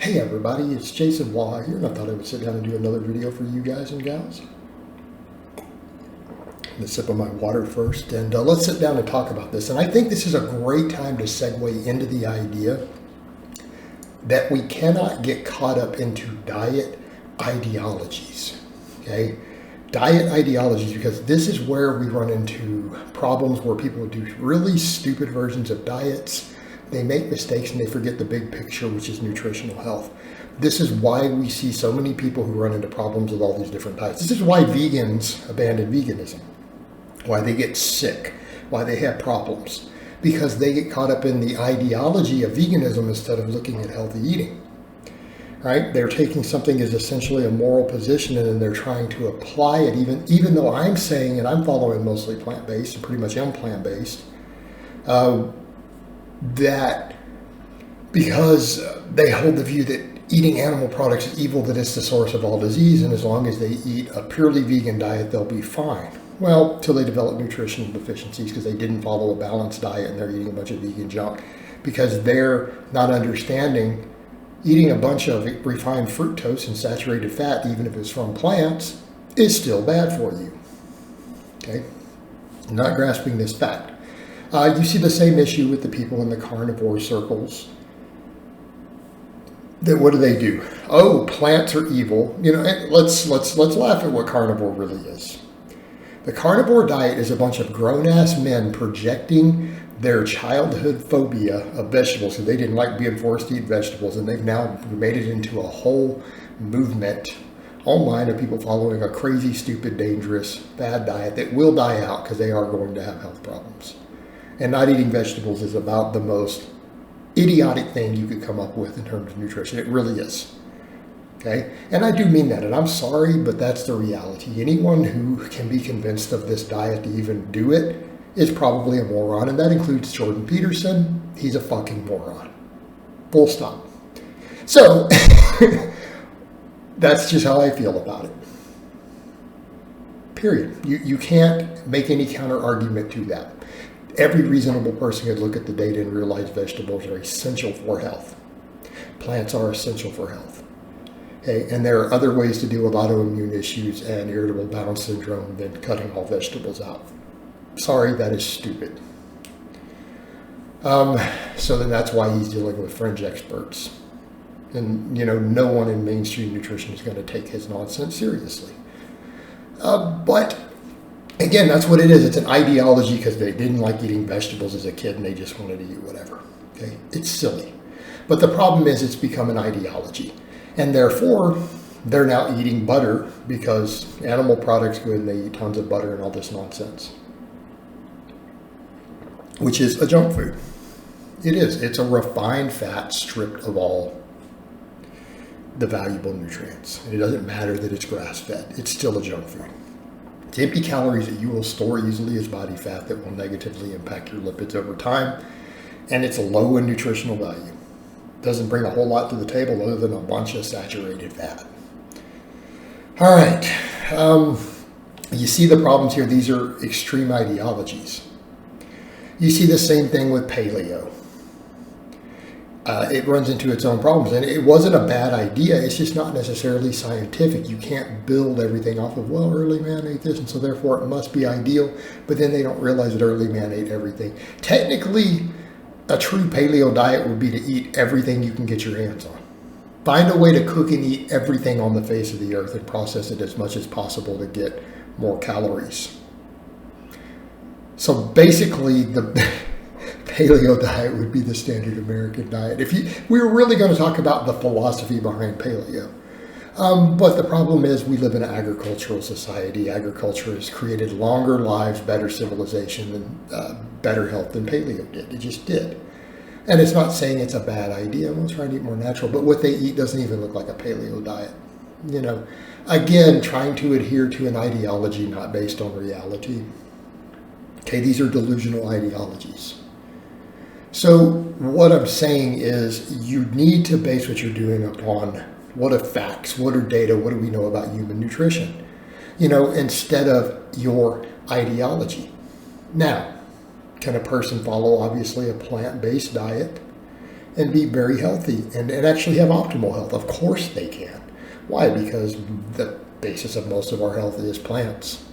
Hey everybody, it's Jason Blaha here, and I thought I would sit down and do another video for you guys and gals. I'm going to sip of my water first, and let's sit down and talk about this. And I think this is a great time to segue into the idea that we cannot get caught up into diet ideologies, okay? Diet ideologies, because this is where we run into problems where people do really stupid versions of diets. They make mistakes and they forget the big picture, which is nutritional health. This is why we see so many people who run into problems with all these different diets. This is why vegans abandon veganism, why they get sick, why they have problems, because they get caught up in the ideology of veganism instead of looking at healthy eating. Right? They're taking something as essentially a moral position and then they're trying to apply it, even though I'm saying, and I'm following mostly plant-based and pretty much am plant-based, that because they hold the view that eating animal products is evil, that it's the source of all disease, and as long as they eat a purely vegan diet, they'll be fine. Well, till they develop nutritional deficiencies because they didn't follow a balanced diet and they're eating a bunch of vegan junk because they're not understanding eating a bunch of refined fructose and saturated fat, even if it's from plants, is still bad for you. Okay? Not grasping this fact. You see the same issue with the people in the carnivore circles. That what do? Oh, plants are evil. You know, let's laugh at what carnivore really is. The carnivore diet is a bunch of grown-ass men projecting their childhood phobia of vegetables because they didn't like being forced to eat vegetables, and they've now made it into a whole movement online of people following a crazy, stupid, dangerous, bad diet that will die out because they are going to have health problems. And not eating vegetables is about the most idiotic thing you could come up with in terms of nutrition. It really is. Okay? And I do mean that, and I'm sorry, but that's the reality. Anyone who can be convinced of this diet to even do it is probably a moron, and that includes Jordan Peterson. He's a fucking moron. Full stop. So, that's just how I feel about it. Period. You can't make any counter argument to that. Every reasonable person could look at the data and realize vegetables are essential for health. Plants are essential for health. Okay? And there are other ways to deal with autoimmune issues and irritable bowel syndrome than cutting all vegetables out. Sorry, that is stupid. So then that's why he's dealing with fringe experts. And, you know, no one in mainstream nutrition is going to take his nonsense seriously. But again, that's what it is. It's an ideology because they didn't like eating vegetables as a kid and they just wanted to eat whatever. Okay? It's silly. But the problem is it's become an ideology. And therefore, they're now eating butter because animal products good and they eat tons of butter and all this nonsense. Which is a junk food. It is. It's a refined fat stripped of all the valuable nutrients. And it doesn't matter that it's grass-fed. It's still a junk food. It's empty calories that you will store easily as body fat that will negatively impact your lipids over time. And it's low in nutritional value. Doesn't bring a whole lot to the table other than a bunch of saturated fat. All right. You see the problems here. These are extreme ideologies. You see the same thing with Paleo. It runs into its own problems. And it wasn't a bad idea. It's just not necessarily scientific. You can't build everything off of, well, early man ate this, and so therefore it must be ideal. But then they don't realize that early man ate everything. Technically, a true paleo diet would be to eat everything you can get your hands on. Find a way to cook and eat everything on the face of the earth and process it as much as possible to get more calories. So basically, the paleo diet would be the standard American diet. We were really going to talk about the philosophy behind paleo. But the problem is we live in an agricultural society. Agriculture has created longer lives, better civilization, and better health than paleo did. It just did. And it's not saying it's a bad idea. I'm trying to eat more natural. But what they eat doesn't even look like a paleo diet. You know, again, trying to adhere to an ideology not based on reality. Okay, these are delusional ideologies. So what I'm saying is you need to base what you're doing upon what are facts, what are data, what do we know about human nutrition, you know, instead of your ideology. Now, can a person follow obviously a plant-based diet and be very healthy and actually have optimal health. Of course they can. Why? Because the basis of most of our health is plants.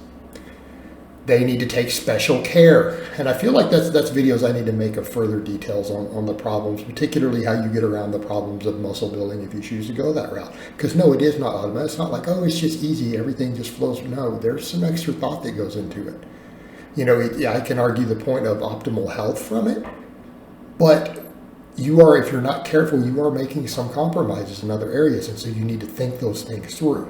They need to take special care. And I feel like that's videos I need to make of further details on the problems, particularly how you get around the problems of muscle building if you choose to go that route. Because no, it is not automatic. It's not like, oh, it's just easy, everything just flows. No, there's some extra thought that goes into it. You know, I can argue the point of optimal health from it, but you are, if you're not careful, you are making some compromises in other areas. And so you need to think those things through,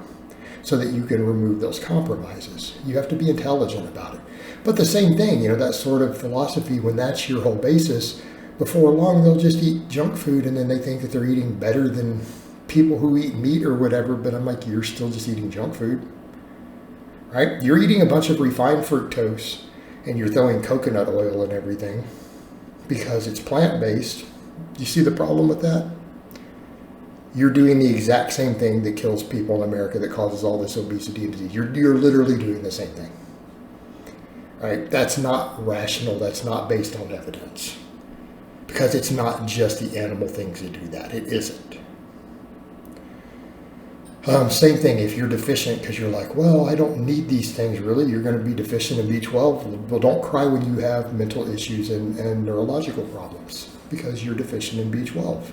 so that you can remove those compromises. You have to be intelligent about it. But the same thing, you know, that sort of philosophy, when that's your whole basis, before long they'll just eat junk food and then they think that they're eating better than people who eat meat or whatever. But I'm like, you're still just eating junk food, right? You're eating a bunch of refined fructose and you're throwing coconut oil and everything because it's plant-based. Do you see the problem with that? You're doing the exact same thing that kills people in America, that causes all this obesity and disease. You're literally doing the same thing, right? That's not rational. That's not based on evidence, because it's not just the animal things that do that. It isn't. Same thing if you're deficient because you're like, well, I don't need these things really. You're going to be deficient in B12. Well, don't cry when you have mental issues and neurological problems because you're deficient in B12.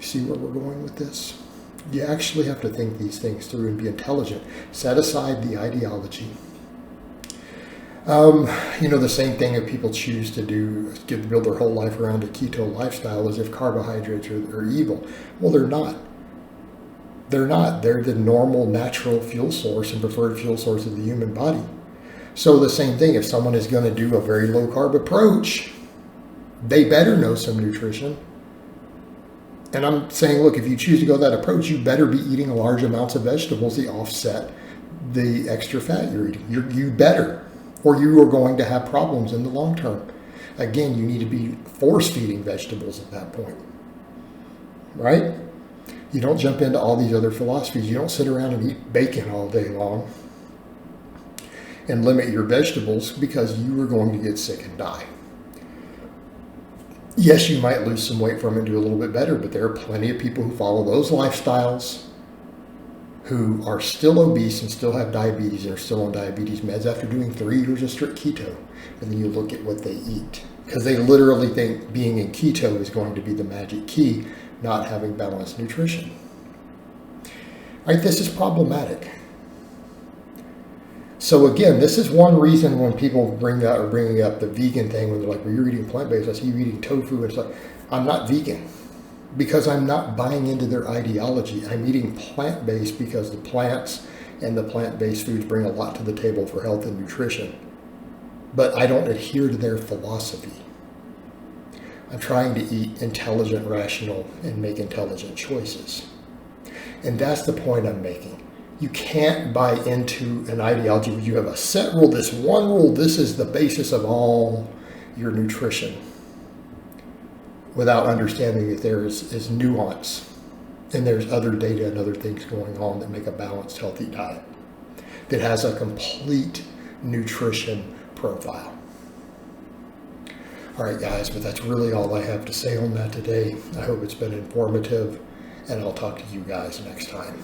See where we're going with this? You actually have to think these things through and be intelligent. Set aside the ideology. You know, the same thing if people choose to build their whole life around a keto lifestyle as if carbohydrates are evil. Well, they're not. They're not. They're the normal, natural fuel source and preferred fuel source of the human body. So the same thing, if someone is going to do a very low carb approach, they better know some nutrition. And I'm saying, look, if you choose to go that approach, you better be eating large amounts of vegetables to offset the extra fat you're eating. You better, or you are going to have problems in the long term. Again, you need to be force-feeding vegetables at that point, right? You don't jump into all these other philosophies. You don't sit around and eat bacon all day long and limit your vegetables because you are going to get sick and die. Yes, you might lose some weight from it and do a little bit better, but there are plenty of people who follow those lifestyles who are still obese and still have diabetes and are still on diabetes meds after doing 3 years of strict keto. And then you look at what they eat, because they literally think being in keto is going to be the magic key, not having balanced nutrition. Right? This is problematic. So again, this is one reason when people bringing up the vegan thing, when they're like, well, you're eating plant-based, I see you eating tofu, and it's like, I'm not vegan because I'm not buying into their ideology. I'm eating plant-based because the plants and the plant-based foods bring a lot to the table for health and nutrition. But I don't adhere to their philosophy. I'm trying to eat intelligent, rational, and make intelligent choices. And that's the point I'm making. You can't buy into an ideology where you have a set rule, this one rule, this is the basis of all your nutrition, without understanding that there is nuance and there's other data and other things going on that make a balanced, healthy diet that has a complete nutrition profile. All right, guys, but that's really all I have to say on that today. I hope it's been informative, and I'll talk to you guys next time.